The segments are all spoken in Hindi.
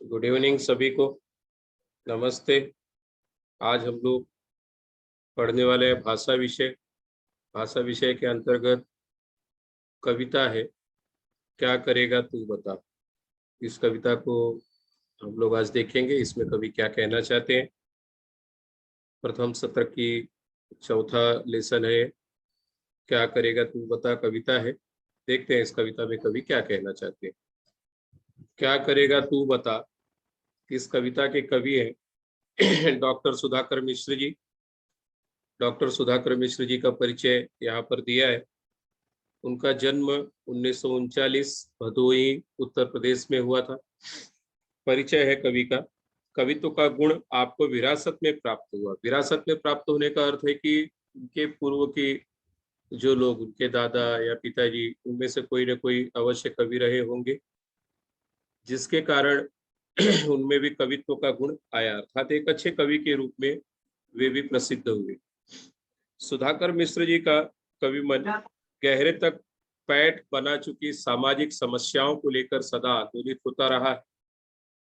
गुड इवनिंग सभी को। नमस्ते। आज हम लोग पढ़ने वाले हैं भाषा विषय। भाषा विषय के अंतर्गत कविता है क्या करेगा तू बता। इस कविता को हम लोग आज देखेंगे। इसमें कवि क्या कहना चाहते हैं। प्रथम सत्र की चौथा लेसन है क्या करेगा तू बता कविता है। देखते हैं इस कविता में कवि क्या कहना चाहते हैं। क्या करेगा तू बता। इस कविता के कवि हैं डॉक्टर सुधाकर मिश्र जी। डॉक्टर सुधाकर मिश्र जी का परिचय यहाँ पर दिया है। उनका जन्म 1939 भदोही उत्तर प्रदेश में हुआ था। परिचय है कवि का। कवित्व का गुण आपको विरासत में प्राप्त हुआ। विरासत में प्राप्त होने का अर्थ है कि उनके पूर्व की जो लोग, उनके दादा या पिताजी, उनमें से कोई न कोई अवश्य कवि रहे होंगे, जिसके कारण उनमें भी कवित्व का गुण आया, अर्थात एक अच्छे कवि के रूप में वे भी प्रसिद्ध हुए। सुधाकर मिश्र जी का कवि मन गहरे तक पैठ बना चुकी सामाजिक समस्याओं को लेकर सदा आंदोलित होता रहा है।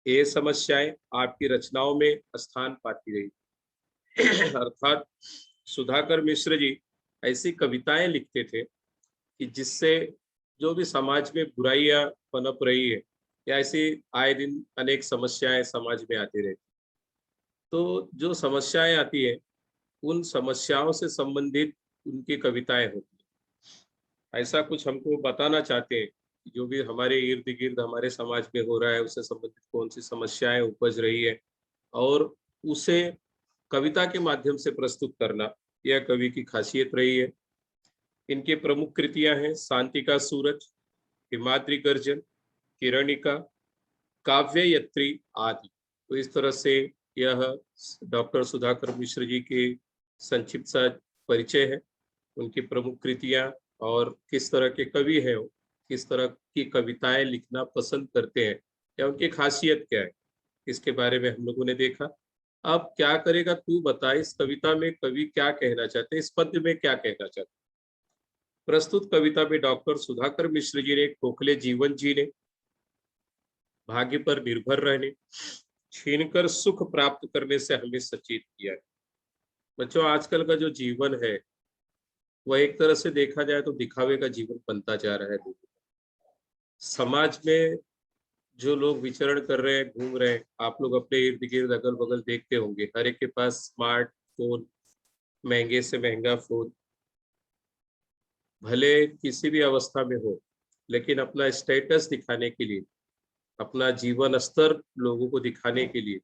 ये समस्याएं आपकी रचनाओं में स्थान पाती रही। अर्थात सुधाकर मिश्र जी ऐसी कविताएं लिखते थे कि जिससे जो भी समाज में बुराइयां पनप रही है या ऐसी आए दिन अनेक समस्याएं समाज में आती रहती, तो जो समस्याएं आती है उन समस्याओं से संबंधित उनकी कविताएं होती हैं। ऐसा कुछ हमको बताना चाहते हैं कि जो भी हमारे इर्द गिर्द हमारे समाज में हो रहा है उससे संबंधित कौन सी समस्याएं उपज रही है और उसे कविता के माध्यम से प्रस्तुत करना, यह कवि की खासियत रही है। इनकी प्रमुख कृतियां हैं शांति का सूरज, हिमाद्री गर्जन, किरणिका, काव्ययत्री आदि। तो इस तरह से यह डॉक्टर सुधाकर मिश्र जी के संक्षिप्त सा परिचय है, उनकी प्रमुख कृतियां और किस तरह के कवि हैं वो, किस तरह की कविताएं लिखना पसंद करते हैं या उनकी खासियत क्या है, इसके बारे में हम लोगों ने देखा। अब क्या करेगा तू बता, इस कविता में कवि क्या कहना चाहते हैं, इस पद्य में क्या कहना चाहते हैं। प्रस्तुत कविता में डॉक्टर सुधाकर मिश्र जी ने खोखले जीवन जीने, भाग्य पर निर्भर रहने, छीनकर सुख प्राप्त करने से हमें सचेत किया है। बच्चों, आजकल का जो जीवन है वह एक तरह से देखा जाए तो दिखावे का जीवन बनता जा रहा है लोगों का। समाज में जो लोग विचरण कर रहे हैं, घूम रहे हैं, आप लोग अपने इर्द गिर्द अगल बगल देखते होंगे, हर एक के पास स्मार्टफोन, महंगे से महंगा फोन, भले किसी भी अवस्था में हो, लेकिन अपना स्टेटस दिखाने के लिए, अपना जीवन स्तर लोगों को दिखाने के लिए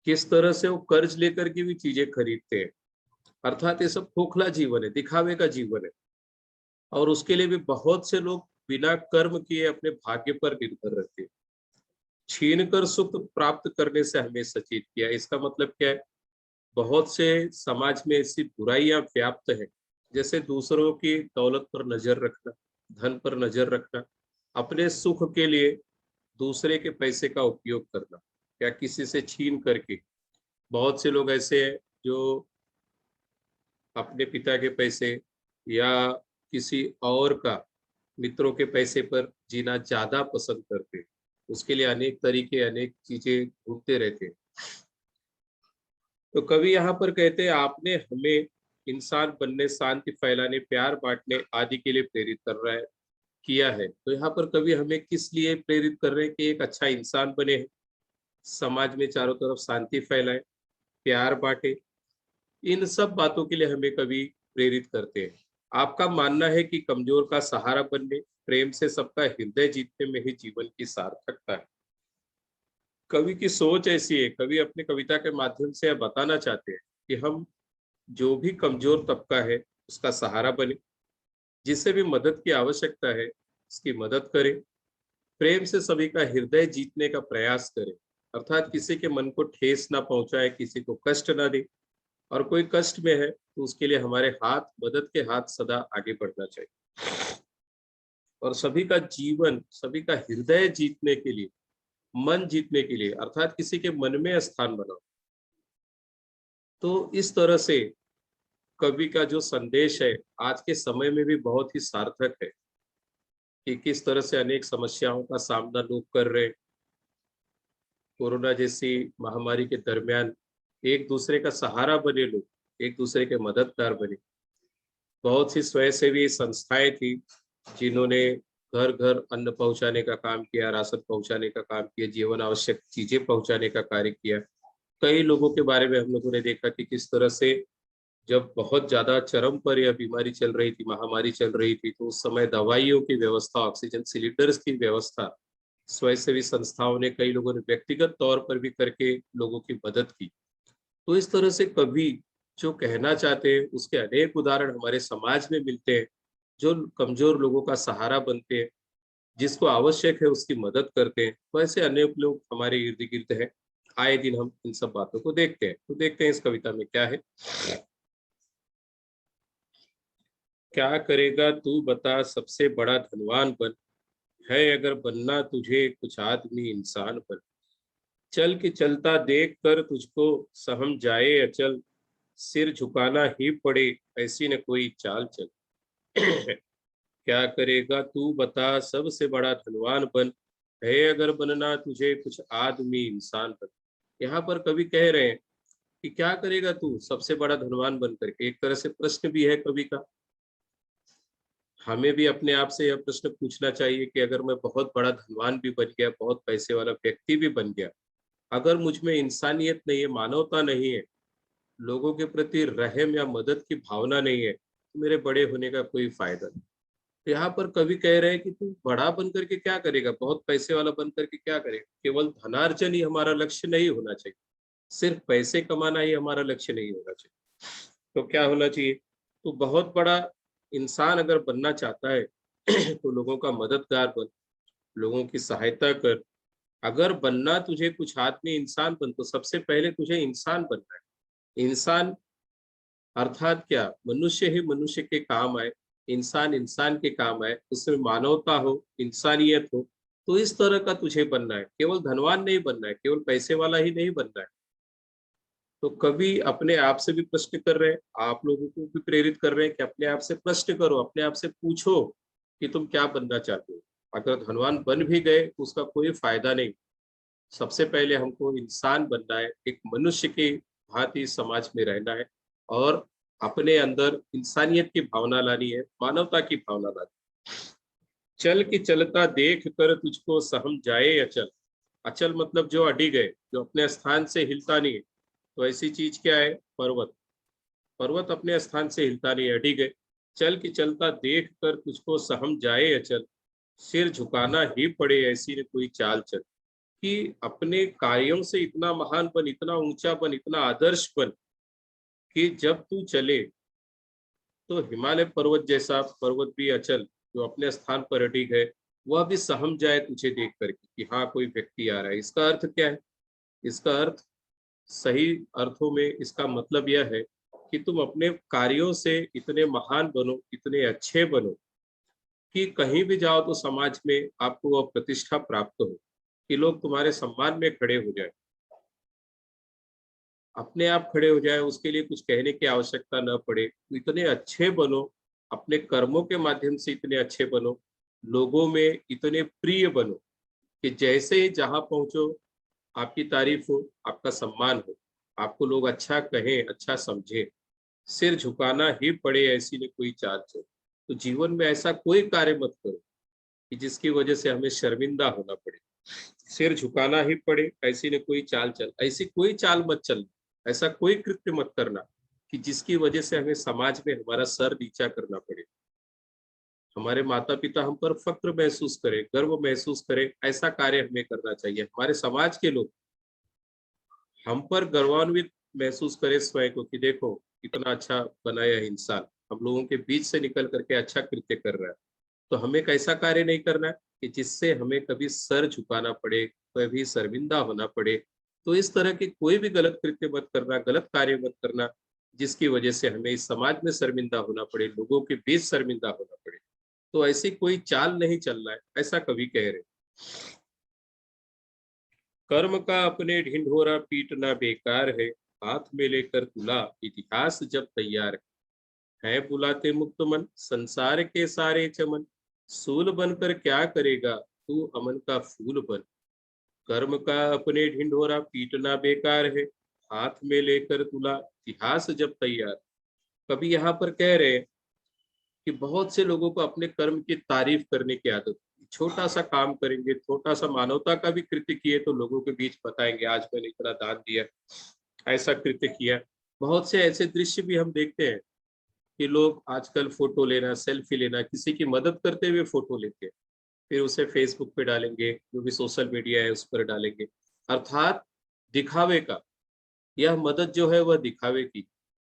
किस तरह से वो कर्ज लेकर के भी चीजें खरीदते हैं। अर्थात ये सब खोखला जीवन है, दिखावे का जीवन है। और उसके लिए भी बहुत से लोग बिना कर्म किए अपने भाग्य पर निर्भर रहते हैं। छीन कर सुख प्राप्त करने से हमें सचेत किया। इसका मतलब क्या है, बहुत से समाज में ऐसी बुराइयां व्याप्त है, जैसे दूसरों की दौलत पर नजर रखना, धन पर नजर रखना, अपने सुख के लिए दूसरे के पैसे का उपयोग करना या किसी से छीन करके। बहुत से लोग ऐसे हैं जो अपने पिता के पैसे या किसी और का, मित्रों के पैसे पर जीना ज्यादा पसंद करते हैं। उसके लिए अनेक तरीके, अनेक चीजें ढूंढते रहते हैं। तो कवि यहाँ पर कहते हैं आपने हमें इंसान बनने, शांति फैलाने, प्यार बांटने आदि के लिए प्रेरित कर रहा है, किया है। तो यहाँ पर कवि हमें किस लिए प्रेरित कर रहे हैं कि एक अच्छा इंसान बने, समाज में चारों तरफ शांति फैलाए, प्यार बांटे। इन सब बातों के लिए हमें कवि प्रेरित करते हैं। आपका मानना है कि कमजोर का सहारा बनने, प्रेम से सबका हृदय जीतने में ही जीवन की सार्थकता है। कवि की सोच ऐसी है, कवि अपनी कविता के माध्यम से यह बताना चाहते हैं कि हम जो भी कमजोर तबका है उसका सहारा बने, जिसे भी मदद की आवश्यकता है उसकी मदद करें, प्रेम से सभी का हृदय जीतने का प्रयास करें। अर्थात किसी के मन को ठेस ना पहुंचाए, किसी को कष्ट ना दे, और कोई कष्ट में है तो उसके लिए हमारे हाथ, मदद के हाथ सदा आगे बढ़ना चाहिए। और सभी का जीवन, सभी का हृदय जीतने के लिए, मन जीतने के लिए, अर्थात किसी के मन में स्थान बनाओ। तो इस तरह से कवि का जो संदेश है आज के समय में भी बहुत ही सार्थक है कि किस तरह से अनेक समस्याओं का सामना लोग कर रहे हैं। कोरोना जैसी महामारी के दरमियान एक दूसरे का सहारा बने लोग, एक दूसरे के मददगार बने। बहुत सी स्वयंसेवी संस्थाएं थी जिन्होंने घर घर अन्न पहुंचाने का काम किया, राशन पहुंचाने का काम किया, जीवन आवश्यक चीजें पहुंचाने का कार्य किया। कई लोगों के बारे में हम लोगों ने देखा कि किस तरह से जब बहुत ज्यादा चरम पर यह बीमारी चल रही थी, महामारी चल रही थी, तो उस समय दवाइयों की व्यवस्था, ऑक्सीजन सिलेंडर्स की व्यवस्था स्वयंसेवी संस्थाओं ने, कई लोगों ने व्यक्तिगत तौर पर भी करके लोगों की मदद की। तो इस तरह से कभी जो कहना चाहते हैं उसके अनेक उदाहरण हमारे समाज में मिलते हैं, जो कमजोर लोगों का सहारा बनते हैं, जिसको आवश्यक है उसकी मदद करते हैं। वैसे अनेक लोग हमारे इर्द गिर्द हैं। आए दिन हम इन सब बातों को देखते हैं। तो देखते हैं इस कविता में क्या है। क्या करेगा तू बता, सबसे बड़ा धनवान बन, है अगर बनना तुझे कुछ आदमी इंसान बन। चल के चलता देख कर तुझको सहम जाए अचल, सिर झुकाना ही पड़े ऐसी न कोई चाल चल। क्या करेगा तू बता, सबसे बड़ा धनवान बन, है अगर बनना तुझे कुछ आदमी इंसान बन। यहाँ पर कवि कह रहे हैं कि क्या करेगा तू सबसे बड़ा धनवान बन करके। एक तरह से प्रश्न भी है कवि का। हमें भी अपने आप से यह प्रश्न पूछना चाहिए कि अगर मैं बहुत बड़ा धनवान भी बन गया, बहुत पैसे वाला व्यक्ति भी बन गया, अगर मुझ में इंसानियत नहीं है, मानवता नहीं है, लोगों के प्रति रहम या मदद की भावना नहीं है, तो मेरे बड़े होने का कोई फायदा नहीं। तो यहाँ पर कवि कह रहे हैं कि तू बड़ा बन करके क्या करेगा, बहुत पैसे वाला बन करके क्या करेगा। केवल धनार्जन ही हमारा लक्ष्य नहीं होना चाहिए, सिर्फ पैसे कमाना ही हमारा लक्ष्य नहीं होना चाहिए। तो क्या होना चाहिए, तो बहुत बड़ा इंसान अगर बनना चाहता है तो लोगों का मददगार बन, लोगों की सहायता कर। अगर बनना तुझे कुछ आदमी इंसान बन, तो सबसे पहले तुझे इंसान बनना है। इंसान अर्थात क्या, मनुष्य ही मनुष्य के काम आए, इंसान इंसान के काम आए, उसमें मानवता हो, इंसानियत हो। तो इस तरह का तुझे बनना है, केवल धनवान नहीं बनना है, केवल पैसे वाला ही नहीं बनना है। तो कवि अपने आप से भी प्रश्न कर रहे हैं, आप लोगों को भी प्रेरित कर रहे हैं कि अपने आप से प्रश्न करो, अपने आप से पूछो कि तुम क्या बनना चाहते हो। अगर धनवान बन भी गए तो उसका कोई फायदा नहीं। सबसे पहले हमको इंसान बनना है, एक मनुष्य की भांति समाज में रहना है, और अपने अंदर इंसानियत की भावना लानी है, मानवता की भावना लानी है। चल के चलता देख कर तुझको सहम जाए अचल। अचल मतलब जो अड़ी गए, जो अपने स्थान से हिलता नहीं है। तो ऐसी चीज क्या है, पर्वत। पर्वत अपने स्थान से हिलता नहीं, अड़ी गए। चल के चलता देख कर तुझको सहम जाए अचल, सिर झुकाना ही पड़े ऐसी न कोई चाल चल। कि अपने कार्यों से इतना महान बन, इतना ऊंचा बन, इतना आदर्श बन कि जब तू चले तो हिमालय पर्वत जैसा पर्वत भी अचल, जो अपने स्थान पर अडिग है, वह भी सहम जाए तुझे देख करके कि हाँ कोई व्यक्ति आ रहा है। इसका अर्थ क्या है, इसका अर्थ, सही अर्थों में इसका मतलब यह है कि तुम अपने कार्यों से इतने महान बनो, इतने अच्छे बनो कि कहीं भी जाओ तो समाज में आपको वह प्रतिष्ठा प्राप्त हो, कि लोग तुम्हारे सम्मान में खड़े हो जाए, अपने आप खड़े हो जाए, उसके लिए कुछ कहने की आवश्यकता न पड़े। तो इतने अच्छे बनो, अपने कर्मों के माध्यम से इतने अच्छे बनो, लोगों में इतने प्रिय बनो कि जैसे ही जहां पहुंचो आपकी तारीफ हो, आपका सम्मान हो, आपको लोग अच्छा कहें, अच्छा समझे। सिर झुकाना ही पड़े ऐसी ने कोई चाल चल। तो जीवन में ऐसा कोई कार्य मत करो कि जिसकी वजह से हमें शर्मिंदा होना पड़े। सिर झुकाना ही पड़े ऐसी न कोई चाल चल, ऐसी कोई चाल मत चलना, ऐसा कोई कृत्य मत करना कि जिसकी वजह से हमें समाज में हमारा सर नीचा करना पड़े, हमारे माता पिता हम पर फक्र महसूस करें, गर्व महसूस करें। ऐसा कार्य हमें करना चाहिए, हमारे समाज के लोग हम पर गर्वान्वित महसूस करें स्वयं को कि देखो इतना अच्छा बनाया इंसान, हम लोगों के बीच से निकल करके अच्छा कृत्य कर रहा है। तो हमें कैसा कार्य नहीं करना है कि जिससे हमें कभी सर झुकाना पड़े, कभी शर्मिंदा होना पड़े। तो इस तरह की कोई भी गलत कृत्य मत करना, गलत कार्य मत करना जिसकी वजह से हमें इस समाज में शर्मिंदा होना पड़े, लोगों के बीच शर्मिंदा होना पड़े। तो ऐसी कोई चाल नहीं चलना है, ऐसा कवि कह रहे। कर्म का अपने ढिंढोरा पीटना बेकार है, हाथ में लेकर तुला इतिहास जब तैयार है बुलाते मुक्त मन, संसार के सारे चमन, सूल बनकर क्या करेगा तू अमन का फूल बन। कर्म का अपने ढिंढोरा पीटना बेकार है, हाथ में लेकर तुला इतिहास जब तैयार। कभी यहाँ पर कह रहे हैं कि बहुत से लोगों को अपने कर्म की तारीफ करने की आदत है। छोटा सा काम करेंगे, छोटा सा मानवता का भी कृत्य किए तो लोगों के बीच बताएंगे आज मैंने इतना दान दिया, ऐसा कृत्य किया। बहुत से ऐसे दृश्य भी हम देखते हैं कि लोग आजकल फोटो लेना, सेल्फी लेना, किसी की मदद करते हुए फोटो लेते हैं, फिर उसे फेसबुक पे डालेंगे, जो भी सोशल मीडिया है उस पर डालेंगे, अर्थात दिखावे का। यह मदद जो है वह दिखावे की।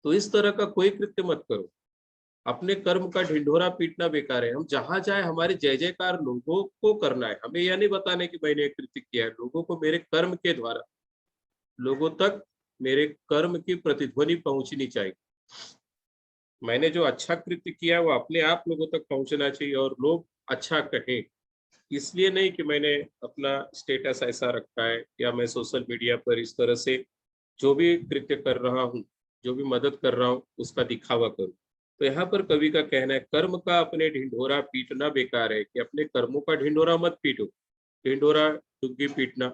तो इस तरह का कोई कृत्य मत करो। अपने कर्म का ढिंढोरा पीटना बेकार है। हम जहां जाए हमारे जय जयकार लोगों को करना है। हमें यह नहीं बताने कि मैंने एक कृत्य किया है। लोगों को मेरे कर्म के द्वारा, लोगों तक मेरे कर्म की प्रतिध्वनि पहुंचनी चाहिए। मैंने जो अच्छा कृत्य किया वो अपने आप लोगों तक पहुंचना चाहिए और लोग अच्छा कहें। इसलिए नहीं कि मैंने अपना स्टेटस ऐसा रखा है या मैं सोशल मीडिया पर इस तरह से जो भी कृत्य कर रहा हूँ, जो भी मदद कर रहा हूँ, उसका दिखावा करूँ। तो यहाँ पर कवि का कहना है कर्म का अपने ढिंढोरा पीटना बेकार है, कि अपने कर्मों का ढिंढोरा मत पीटो। ढिंढोरा डुग्गी पीटना,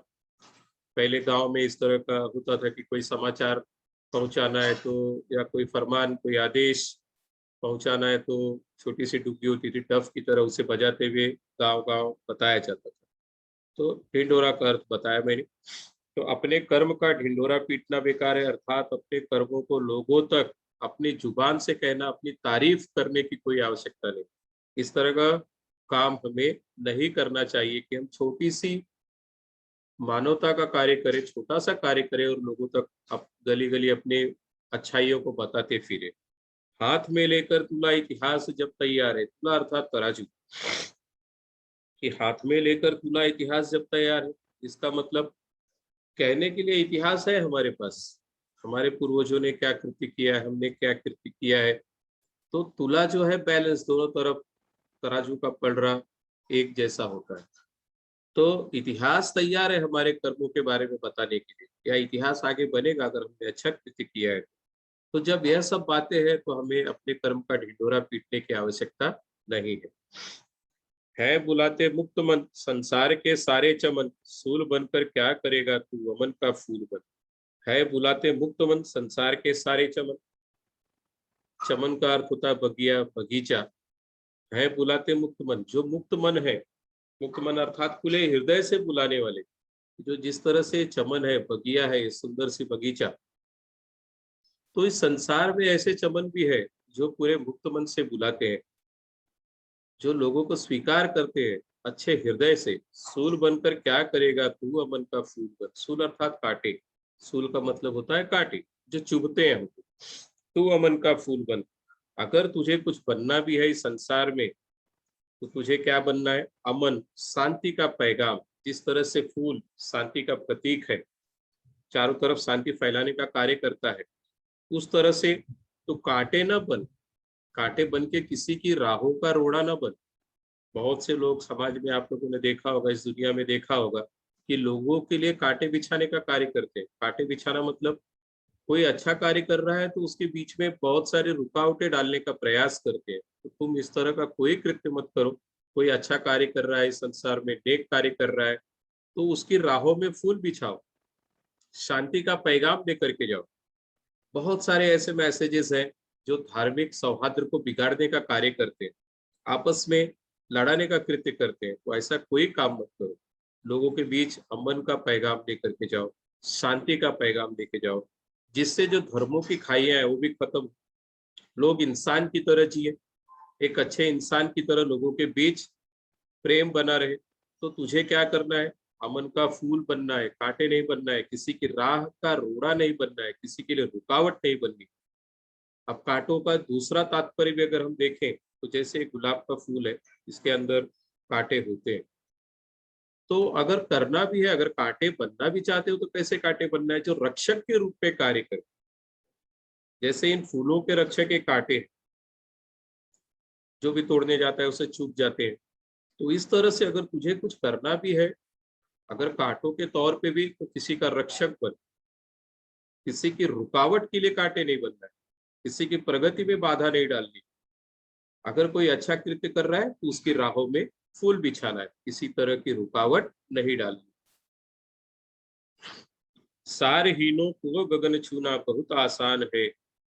पहले गांव में इस तरह का होता था कि कोई समाचार पहुंचाना है तो, या कोई फरमान, कोई आदेश पहुंचाना है तो छोटी सी डुग्गी होती थी, डफ की तरह उसे बजाते हुए गांव गांव बताया जाता था। तो ढिंढोरा का अर्थ बताया मैंने। तो अपने कर्म का ढिंढोरा पीटना बेकार है, अर्थात अपने कर्मों को लोगों तक अपनी जुबान से कहना, अपनी तारीफ करने की कोई आवश्यकता नहीं। इस तरह का काम हमें नहीं करना चाहिए कि हम छोटी सी मानवता का कार्य करें, छोटा सा कार्य करें और लोगों तक गली गली अपने अच्छाइयों को बताते फिरे। हाथ में लेकर तुला इतिहास जब तैयार है, तुला अर्थात तराजू, कि हाथ में लेकर तुला इतिहास जब तैयार है, इसका मतलब कहने के लिए इतिहास है हमारे पास। हमारे पूर्वजों ने क्या कृत्य किया है, हमने क्या कृत्य किया है। तो तुला जो है बैलेंस, दोनों तरफ तराजू का पलड़ा एक जैसा होता है। तो इतिहास तैयार है हमारे कर्मों के बारे में बताने के लिए, या इतिहास आगे बनेगा अगर हमने अच्छा कृत्य किया है। तो जब यह सब बातें हैं तो हमें अपने कर्म का ढिंढोरा पीटने की आवश्यकता नहीं है बुलाते मुक्त मन संसार के सारे चमन, सूल बनकर क्या करेगा तू अमन का फूल बन। है बुलाते मुक्त मन संसार के सारे चमन, चमन का अर्थ होता है बगिया, बगीचा। है बुलाते मुक्त मन, जो मुक्त मन है, मुक्त मन अर्थात खुले हृदय से बुलाने वाले, जो जिस तरह से चमन है, बगिया है, सुंदर सी बगीचा। तो इस संसार में ऐसे चमन भी है जो पूरे मुक्त मन से बुलाते हैं, जो लोगों को स्वीकार करते हैं अच्छे हृदय से। सूल बनकर क्या करेगा तू अमन का फूल बन। सूल अर्थात कांटे, सूल का मतलब होता है कांटे जो चुभते हैं हमको। तू अमन का फूल बन। अगर तुझे कुछ बनना भी है इस संसार में तो तुझे क्या बनना है? अमन, शांति का पैगाम। जिस तरह से फूल शांति का प्रतीक है, चारों तरफ शांति फैलाने का कार्य करता है, उस तरह से तो कांटे न बन, कांटे बन के किसी की राहों का रोड़ा न बन। बहुत से लोग समाज में आप लोगों ने देखा होगा, इस दुनिया में देखा होगा कि लोगों के लिए कांटे बिछाने का कार्य करते हैं। कांटे बिछाना मतलब कोई अच्छा कार्य कर रहा है तो उसके बीच में बहुत सारे रुकावटें डालने का प्रयास करते हैं। तो तुम इस तरह का कोई कृत्य मत करो। कोई अच्छा कार्य कर रहा है इस संसार में, नेक कार्य कर रहा है, तो उसकी राहों में फूल बिछाओ, शांति का पैगाम दे करके जाओ। बहुत सारे ऐसे मैसेजेस हैं जो धार्मिक सौहार्द को बिगाड़ने का कार्य करते हैं, आपस में लड़ाने का कृत्य करते हैं। तो ऐसा कोई काम मत करो। लोगों के बीच अमन का पैगाम लेकर के जाओ, शांति का पैगाम लेके जाओ, जिससे जो धर्मों की खाइयां हैं वो भी खत्म, लोग इंसान की तरह जिए, एक अच्छे इंसान की तरह लोगों के बीच प्रेम बना रहे। तो तुझे क्या करना है? अमन का फूल बनना है, कांटे नहीं बनना है, किसी की राह का रोड़ा नहीं बनना है, किसी के लिए रुकावट नहीं बननी। अब कांटों का दूसरा तात्पर्य भी अगर हम देखें तो जैसे गुलाब का फूल है, इसके अंदर कांटे होते हैं। तो अगर करना भी है, अगर कांटे बनना भी चाहते हो तो कैसे कांटे बनना है? जो रक्षक के रूप में कार्य करे, जैसे इन फूलों के रक्षक एक कांटे हैं, जो भी तोड़ने जाता है उसे चुभ जाते हैं। तो इस तरह से अगर तुझे कुछ करना भी है, अगर कांटों के तौर पे भी, तो किसी का रक्षक बन। किसी की रुकावट के लिए कांटे नहीं बनना है, किसी की प्रगति में बाधा नहीं डालनी। अगर कोई अच्छा कृत्य कर रहा है तो उसकी राहों में फूल बिछाना है, किसी तरह की रुकावट नहीं डालनी। सारहीनों को गगन छूना बहुत आसान है,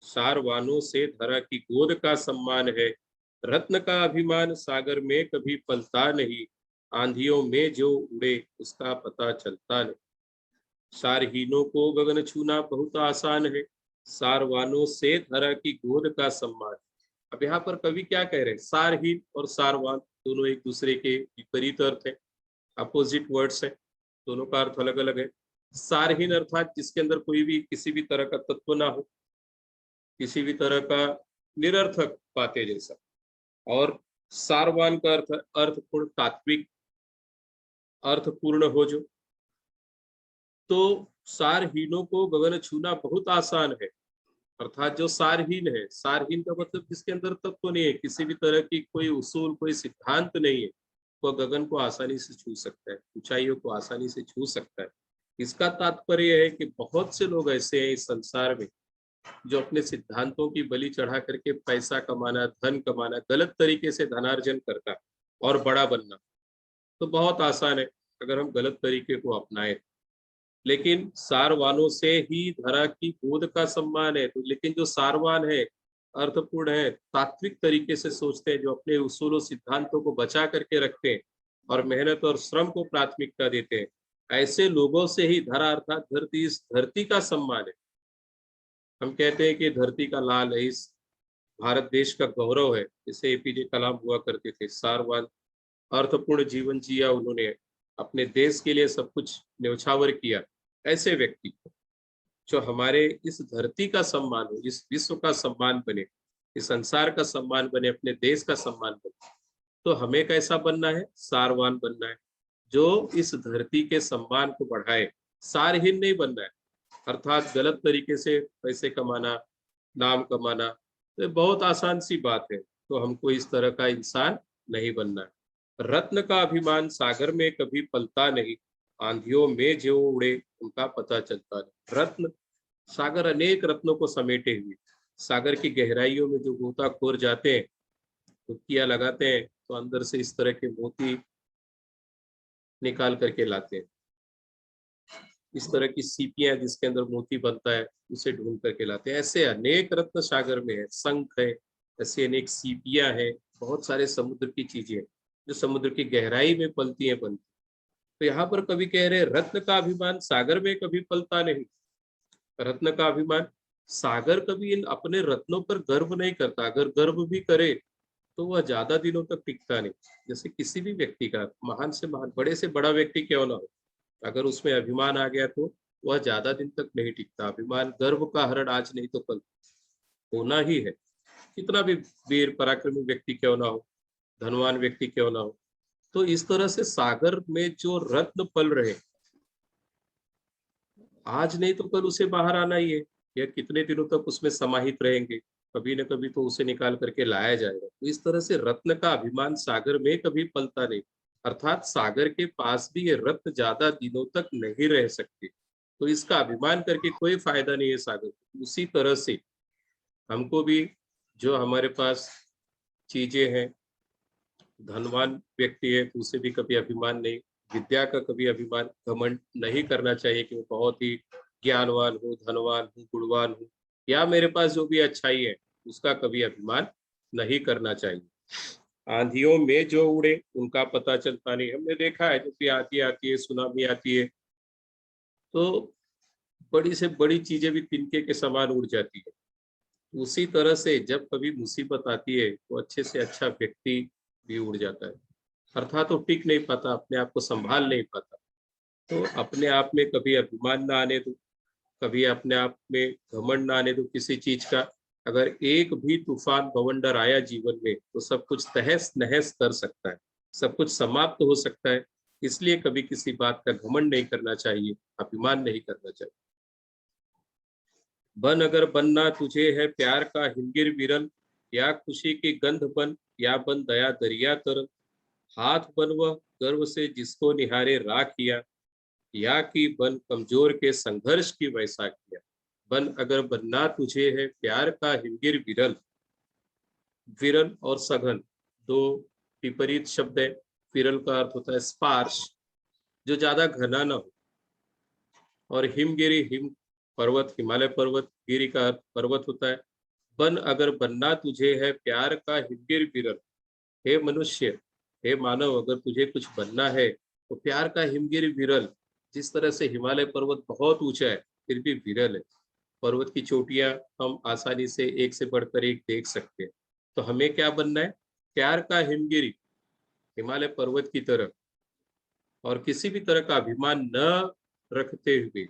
सारवानों से धरा की गोद का सम्मान है। रत्न का अभिमान सागर में कभी पलता नहीं, आंधियों में जो उड़े उसका पता चलता नहीं। सारहीनों को गगन छूना बहुत आसान है, सारवानों से धरा की गोद का सम्मान। अब यहाँ पर कवि क्या कह रहे हैं, सारहीन और सारवान दोनों एक दूसरे के विपरीत अर्थ है, अपोजिट वर्ड्स है, दोनों का अर्थ अलग अलग है। सारहीन अर्थात जिसके अंदर कोई भी किसी भी तरह का तत्व ना हो, किसी भी तरह का निरर्थक बातें जैसा। और सारवान का अर्थ अर्थपूर्ण, तात्विक, अर्थपूर्ण हो जो। तो सारहीनों को गगन छूना बहुत आसान है, अर्थात जो सारहीन है, सारहीन का मतलब जिसके अंदर तत्व नहीं है, किसी भी तरह की कोई उसूल, कोई सिद्धांत नहीं है, वह गगन को आसानी से छू सकता है, ऊंचाइयों को आसानी से छू सकता है। इसका तात्पर्य है कि बहुत से लोग ऐसे हैं इस संसार में जो अपने सिद्धांतों की बलि चढ़ा करके पैसा कमाना, धन कमाना, गलत तरीके से धनार्जन करना और बड़ा बनना तो बहुत आसान है अगर हम गलत तरीके को अपनाएं। लेकिन सारवानों से ही धरा की गोद का सम्मान है। तो लेकिन जो सारवान है, अर्थपूर्ण है, तात्विक तरीके से सोचते हैं, जो अपने उसूलों सिद्धांतों को बचा करके रखते हैं और मेहनत और श्रम को प्राथमिकता देते हैं, ऐसे लोगों से ही धरा अर्थात धरती, इस धरती का सम्मान है। हम कहते हैं कि धरती का लाल है, इस भारत देश का गौरव है, जैसे एपीजे कलाम हुआ करते थे। सारवान, अर्थपूर्ण जीवन जिया उन्होंने, अपने देश के लिए सब कुछ न्यौछावर किया। ऐसे व्यक्ति जो हमारे इस धरती का सम्मान हो, इस विश्व का सम्मान बने, इस संसार का सम्मान बने, अपने देश का सम्मान बने, तो हमें कैसा बनना है, सारवान बनना है, जो इस धरती के सम्मान को बढ़ाए। सारहीन नहीं बनना है, अर्थात गलत तरीके से पैसे कमाना, नाम कमाना, तो ये बहुत आसान सी बात है। तो हमको इस तरह का इंसान नहीं बनना है। रत्न का अभिमान सागर में कभी पलता नहीं, आंधियों में जो उड़े उनका पता चलता नहीं। रत्न, सागर अनेक रत्नों को समेटे हुए, सागर की गहराइयों में जो गोताखोर जाते हैं, डुबकियां लगाते हैं, तो अंदर से इस तरह के मोती निकाल करके लाते हैं। इस तरह की सीपियां जिसके अंदर मोती बनता है, उसे ढूंढ करके लाते हैं। ऐसे अनेक रत्न सागर में है, शंख है, ऐसी अनेक सीपियां हैं, बहुत सारे समुद्र की चीजें हैं जो समुद्र की गहराई में पलती हैं बनती। तो यहाँ पर कवि कह रहे हैं रत्न का अभिमान सागर में कभी पलता नहीं। रत्न का अभिमान, सागर कभी इन अपने रत्नों पर गर्व नहीं करता, अगर गर्व भी करे तो वह ज्यादा दिनों तक टिकता नहीं। जैसे किसी भी व्यक्ति का, महान से महान, बड़े से बड़ा व्यक्ति क्यों ना हो, अगर उसमें अभिमान आ गया तो वह ज्यादा दिन तक नहीं टिकता। अभिमान गर्व का हरण आज नहीं तो कल होना ही है, कितना भी वीर पराक्रमी व्यक्ति क्यों ना हो, धनवान व्यक्ति क्यों ना हो। तो इस तरह से सागर में जो रत्न पल रहे, आज नहीं तो कल उसे बाहर आना ही है, या कितने दिनों तक उसमें समाहित रहेंगे, कभी न कभी तो उसे निकाल करके लाया जाएगा। तो इस तरह से रत्न का अभिमान सागर में कभी पलता नहीं, अर्थात सागर के पास भी ये रत्न ज्यादा दिनों तक नहीं रह सकते, तो इसका अभिमान करके कोई फायदा नहीं है सागर को। उसी तरह से हमको भी, जो हमारे पास चीजें हैं, धनवान व्यक्ति है तो उसे भी कभी अभिमान नहीं, विद्या का कभी अभिमान, घमंड नहीं करना चाहिए कि मैं बहुत ही ज्ञानवान हूँ, धनवान हूँ, गुणवान हूँ, या मेरे पास जो भी अच्छाई है उसका कभी अभिमान नहीं करना चाहिए। आंधियों में जो उड़े उनका पता चलता नहीं। हमने देखा है जब भी आती आती है, सुनामी आती है, तो बड़ी से बड़ी चीजें भी तिनके के समान उड़ जाती है। उसी तरह से जब कभी मुसीबत आती है तो अच्छे से अच्छा व्यक्ति भी उड़ जाता है, अर्थात वो टिक नहीं पाता, अपने आप को संभाल नहीं पाता। तो अपने आप में कभी अभिमान ना आने दो, कभी अपने आप में घमंड ना आने दो किसी चीज का। अगर एक भी तूफान बवंडर आया जीवन में तो सब कुछ तहस नहस कर सकता है, सब कुछ समाप्त हो सकता है। इसलिए कभी किसी बात का घमंड नहीं करना चाहिए, अभिमान नहीं करना चाहिए। बन अगर बनना तुझे है प्यार का हिमगिर विरल, या खुशी की गंध बन, या बन दया दरिया तरल। हाथ बन वह गर्व से जिसको निहारे राखिया, या कि बन कमजोर के संघर्ष की वैसा किया। बन अगर बनना तुझे है प्यार का हिमगिर विरल, विरल और सघन दो विपरीत शब्द है। विरल का अर्थ होता है स्पार्श, जो ज्यादा घना ना हो, और हिमगिरी, हिम पर्वत, हिमालय पर्वत, गिरी का अर्थ पर्वत होता है। बन अगर बनना तुझे है प्यार का हिमगिर विरल। हे मनुष्य, हे मानव, अगर तुझे कुछ बनना है तो प्यार का हिमगिर विरल। जिस तरह से हिमालय पर्वत बहुत ऊंचा है फिर भी विरल है। पर्वत की चोटियां हम आसानी से एक से बढ़कर एक देख सकते हैं। तो हमें क्या बनना है? प्यार का हिमगिरी, हिमालय पर्वत की तरह, और किसी भी तरह का अभिमान न रखते हुए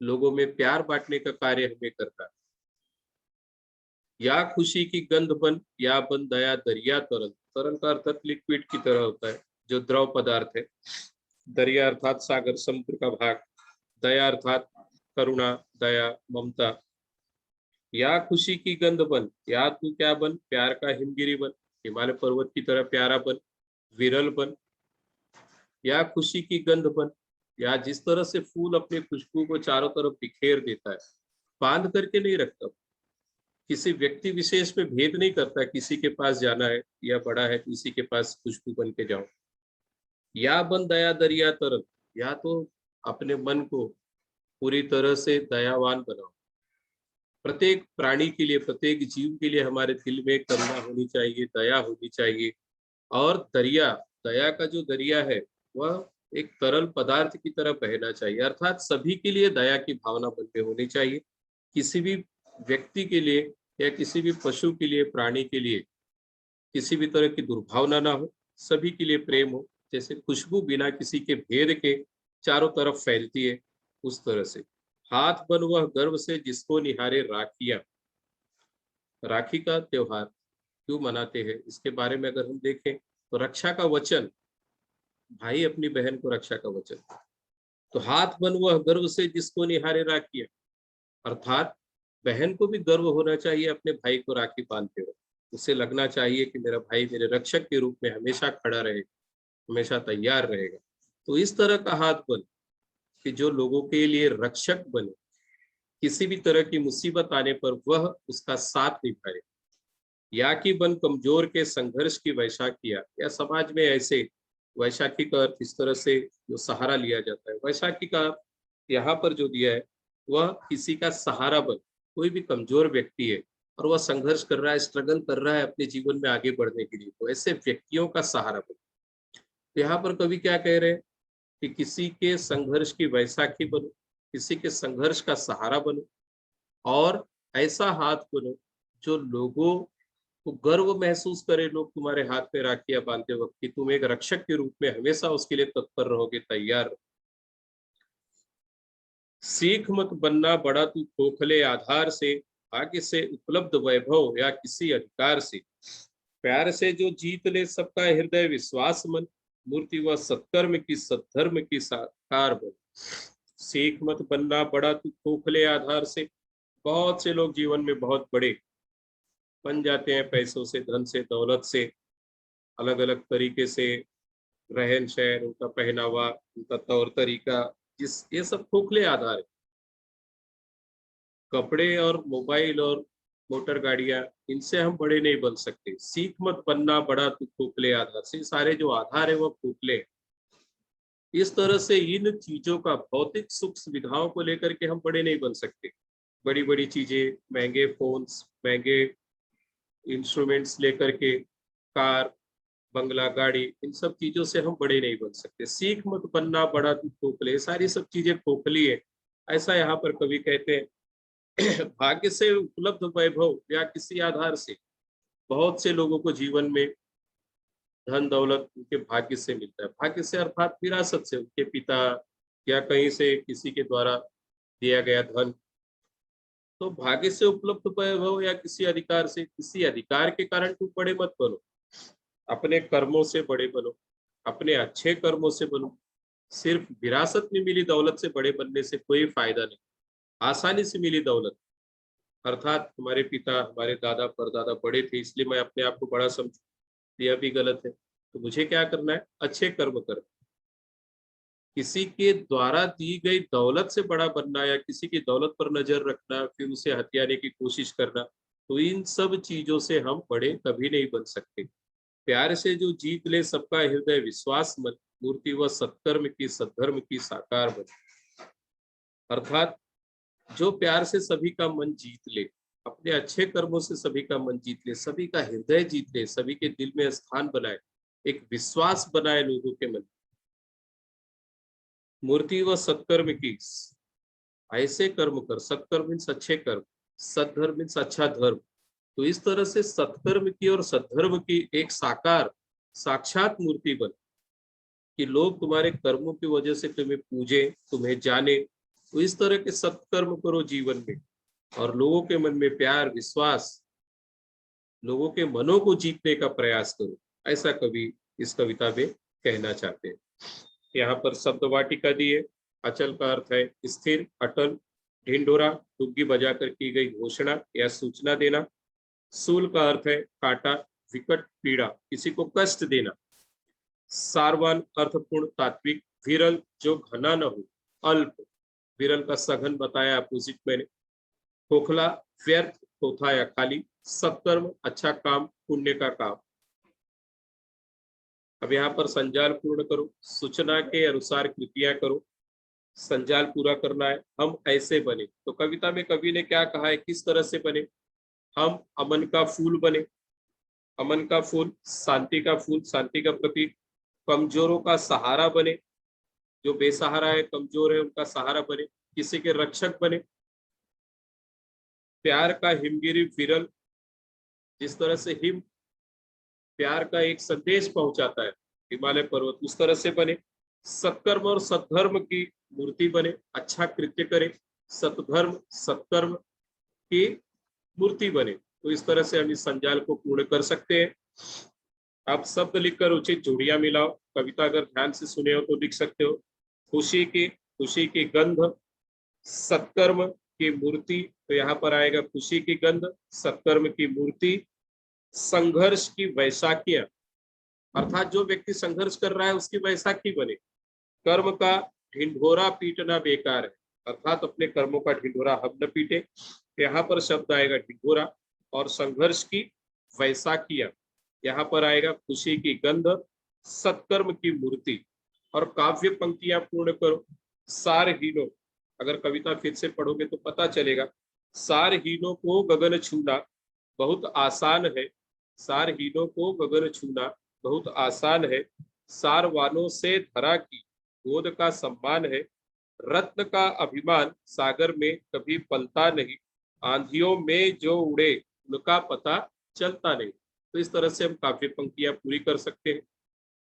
लोगों में प्यार बांटने का कार्य हमें करना है। या खुशी की गंध बन, या बन दया दरिया तरल। तरल का अर्थात लिक्विड की तरह होता है, जो द्रव पदार्थ है। दरिया अर्थात सागर, समुद्र का भाग। दया अर्थात करुणा, दया, ममता। या खुशी की गंध बन, या तू क्या बन? प्यार का हिमगिरी बन, हिमालय पर्वत की तरह प्यारा बन, विरल बन। या खुशी की गंध बन, या जिस तरह से फूल अपने खुशबू को चारों तरफ बिखेर देता है, बांध करके नहीं रखता, किसी व्यक्ति विशेष में भेद नहीं करता, किसी के पास जाना है या बड़ा है तो इसी के पास खुशबू बन के जाओ। या बन दया दरिया तरल, या तो अपने मन को पूरी तरह से दयावान बनाओ। प्रत्येक प्राणी के लिए, प्रत्येक जीव के लिए हमारे दिल में करुणा होनी चाहिए, दया होनी चाहिए। और दरिया, दया का जो दरिया है वह एक तरल पदार्थ की तरह बहना चाहिए, अर्थात सभी के लिए दया की भावना मन में होनी चाहिए। किसी भी व्यक्ति के लिए या किसी भी पशु के लिए, प्राणी के लिए किसी भी तरह की दुर्भावना ना हो, सभी के लिए प्रेम हो। जैसे खुशबू बिना किसी के भेद के चारों तरफ फैलती है, उस तरह से। हाथ बन वह गर्व से जिसको निहारे राखियां। राखी का त्योहार क्यों मनाते हैं, इसके बारे में अगर हम देखें तो रक्षा का वचन, भाई अपनी बहन को रक्षा का वचन। तो हाथ बन वह गर्व से जिसको निहारे राखियां, अर्थात बहन को भी गर्व होना चाहिए अपने भाई को राखी बांधते हुए। उसे लगना चाहिए कि मेरा भाई मेरे रक्षक के रूप में हमेशा खड़ा रहेगा, हमेशा तैयार रहेगा। तो इस तरह का हाथ बन कि जो लोगों के लिए रक्षक बने, किसी भी तरह की मुसीबत आने पर वह उसका साथ निभाए। या कि बन कमजोर के संघर्ष की वैशाखिया, या समाज में ऐसे, वैशाखी का अर्थ इस तरह से जो सहारा लिया जाता है, वैशाखी का यहाँ पर जो दिया है वह किसी का सहारा बन। कोई भी कमजोर व्यक्ति है और वह संघर्ष कर रहा है, स्ट्रगल कर रहा है अपने जीवन में आगे बढ़ने के लिए, तो ऐसे व्यक्तियों का सहारा बन। तो यहाँ पर कवि क्या कह रहे हैं कि किसी के संघर्ष की वैसाखी बनो, किसी के संघर्ष का सहारा बनो, और ऐसा हाथ बनो जो लोगों को गर्व महसूस करे, लोग तुम्हारे हाथ पे राखियां बांधते वक्त कि तुम एक रक्षक के रूप में हमेशा उसके लिए तत्पर रहोगे, तैयार रहो। सीख मत बनना बड़ा तू खोखले आधार से, भाग्य से उपलब्ध वैभव या किसी अधिकार से। प्यार से जो जीत ले सबका हृदय विश्वास मन, मूर्ति व सत्कर्म की सद्धर्म की साकार बन। सीख मत बनना बड़ा तू खोखले आधार से। बहुत से लोग जीवन में बहुत बड़े बन जाते हैं, पैसों से, धन से, दौलत से, अलग अलग तरीके से रहन सहन, उनका पहनावा, उनका तौर तरीका, जिस ये सब खोखले आधार है। कपड़े और मोबाइल और मोटर गाड़ियां, इनसे हम बड़े नहीं बन सकते। सीख मत बनना बड़ा तू खोखले आधार से, सारे जो आधार है वो खोखले। इस तरह से इन चीजों का, भौतिक सुख सुविधाओं को लेकर के हम बड़े नहीं बन सकते। बड़ी बड़ी चीजें, महंगे फोन्स, महंगे इंस्ट्रूमेंट्स लेकर के, कार, बंगला, गाड़ी, इन सब चीजों से हम बड़े नहीं बन सकते। सीख मत बनना बड़ा तू खोखले, सारी सब चीजें खोखली है, ऐसा यहाँ पर कवि कहते हैं। भाग्य से उपलब्ध वैभव या किसी आधार से, बहुत से लोगों को जीवन में धन दौलत उनके भाग्य से मिलता है। भाग्य से अर्थात विरासत से, उनके पिता या कहीं से किसी के द्वारा दिया गया धन। तो भाग्य से उपलब्ध वैभव या किसी अधिकार से, किसी अधिकार के कारण तुम बड़े मत बनो, अपने कर्मों से बड़े बनो, अपने अच्छे कर्मों से बनो। सिर्फ विरासत में मिली दौलत से बड़े बनने से कोई फायदा नहीं। आसानी से मिली दौलत, अर्थात हमारे पिता, हमारे दादा परदादा बड़े थे इसलिए मैं अपने आप को बड़ा समझू, यह भी गलत है। तो मुझे क्या करना है? अच्छे कर्म करना। किसी के द्वारा दी गई दौलत से बड़ा बनना या किसी की दौलत पर नजर रखना, फिर उसे हथियाने की कोशिश करना, तो इन सब चीजों से हम बड़े कभी नहीं बन सकते। प्यार से जो जीत ले सबका हृदय विश्वास मन, मूर्ति व सत्कर्म की सद्धर्म की साकार बन। अर्थात जो प्यार से सभी का मन जीत ले, अपने अच्छे कर्मों से सभी का मन जीत ले, सभी का हृदय जीत ले, सभी के दिल में स्थान बनाए, एक विश्वास बनाए लोगों के मन। मूर्ति व सत्कर्म की, ऐसे कर्म कर, सत्कर्म मीन्स अच्छे कर्म, सद्धर्म मीन्स अच्छा धर्म। तो इस तरह से सत्कर्म की और सद्धर्म की एक साकार साक्षात मूर्ति बन, कि लोग तुम्हारे कर्मों की वजह से तुम्हें पूजे, तुम्हें जाने। तो इस तरह के सत्कर्म करो जीवन में, और लोगों के मन में प्यार, विश्वास, लोगों के मनों को जीतने का प्रयास करो। ऐसा कवि इस कविता में कहना चाहते हैं। यहाँ पर शब्द वाटिका दी है। अचल का अर्थ है स्थिर, अटल। ढिंढोरा, डुग्गी बजाकर की गई घोषणा या सूचना देना। सूल का अर्थ है कांटा, विकट, पीड़ा, किसी को कष्ट देना। सारवान, अर्थपूर्ण, तात्विक। विरल, जो घना न हो, अल्प। विरल का सघन बताया अपोजिट मैंने। खोखला, व्यर्थ, थोथा या खाली। सत्कर्म, अच्छा काम, पुण्य का काम। अब यहाँ पर संजाल पूर्ण करो, सूचना के अनुसार कृतियां करो। संजाल पूरा करना है। हम ऐसे बने, तो कविता में कवि ने क्या कहा है, किस तरह से बने। हम अमन का फूल बने। अमन का फूल, शांति का फूल, शांति का प्रतीक। कमजोरों का सहारा बने, जो बेसहारा है, कमजोर है, उनका सहारा बने, किसी के रक्षक बने। प्यार का हिमगिरी विरल, जिस तरह से हिम प्यार का एक संदेश पहुंचाता है, हिमालय पर्वत, उस तरह से बने। सत्कर्म और सद्धर्म की मूर्ति बने, अच्छा कृत्य करे। सत्धर्म, सत्कर्म की मूर्ति बने। तो इस तरह से हम इस संजाल को पूर्ण कर सकते हैं। आप शब्द लिखकर उचित जोड़ियां मिलाओ। कविता अगर ध्यान से सुने हो तो लिख सकते हो। खुशी की गंध, सत्कर्म की मूर्ति। तो यहाँ पर आएगा खुशी की गंध, सत्कर्म की मूर्ति। संघर्ष की वैसाखियां, अर्थात जो व्यक्ति संघर्ष कर रहा है उसकी वैसाखी बने। कर्म का ढिंढोरा पीटना बेकार है, अर्थात अपने कर्मों का ढिंढोरा हम न पीटे। यहाँ पर शब्द आएगा ढिंढोरा। और संघर्ष की वैसाखियां, यहाँ पर आएगा खुशी की गंध, सत्कर्म की मूर्ति। और काव्य पंक्तियां पूर्ण करो। सारहीनों, अगर कविता फिर से पढ़ोगे तो पता चलेगा। सारहीनों को गगन छूना बहुत आसान है। सारहीनों को गगन छूना बहुत आसान है। सारवानों से धरा की गोद का सम्मान है। रत्न का अभिमान सागर में कभी पलता नहीं। आंधियों में जो उड़े उनका पता चलता नहीं। तो इस तरह से हम काव्य पंक्तियां पूरी कर सकते हैं।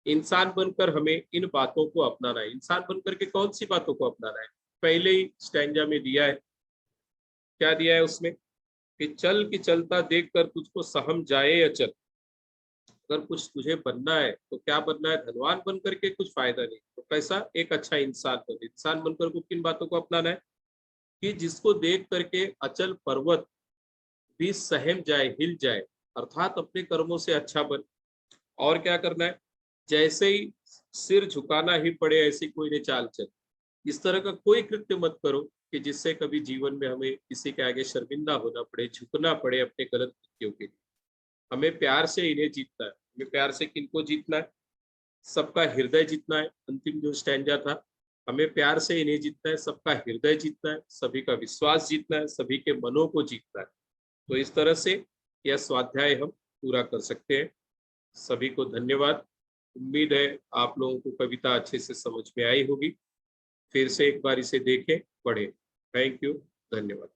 इंसान बनकर हमें इन बातों को अपनाना है। इंसान बनकर के कौन सी बातों को अपनाना है, पहले ही स्टैंजा में दिया है। क्या दिया है उसमें, कि चल कि चलता देखकर तुझको सहम जाए अचल। अगर कुछ तुझे बनना है तो क्या बनना है, धनवान बनकर के कुछ फायदा नहीं, तो कैसा, एक अच्छा इंसान बन। इंसान बनकर को किन बातों को अपनाना है, कि जिसको देख करके अचल पर्वत भी सहम जाए, हिल जाए, अर्थात अपने कर्मों से अच्छा बन। और क्या करना है, जैसे ही सिर झुकाना ही पड़े ऐसी कोई ने चाल चल। इस तरह का कोई कृत्य मत करो कि जिससे कभी जीवन में हमें किसी के आगे शर्मिंदा होना पड़े, झुकना पड़े अपने गलत कृत्यों के लिए। हमें प्यार से इन्हें जीतना है। हमें प्यार से किनको जीतना है, सबका हृदय जीतना है। अंतिम जो स्टैंजा था, हमें प्यार से इन्हें जीतना है, सबका हृदय जीतना है, सभी का विश्वास जीतना है, सभी के मनों को जीतना है। तो इस तरह से यह स्वाध्याय हम पूरा कर सकते हैं। सभी को धन्यवाद। उम्मीद है आप लोगों को कविता अच्छे से समझ में आई होगी। फिर से एक बार इसे देखें, पढ़ें। थैंक यू, धन्यवाद।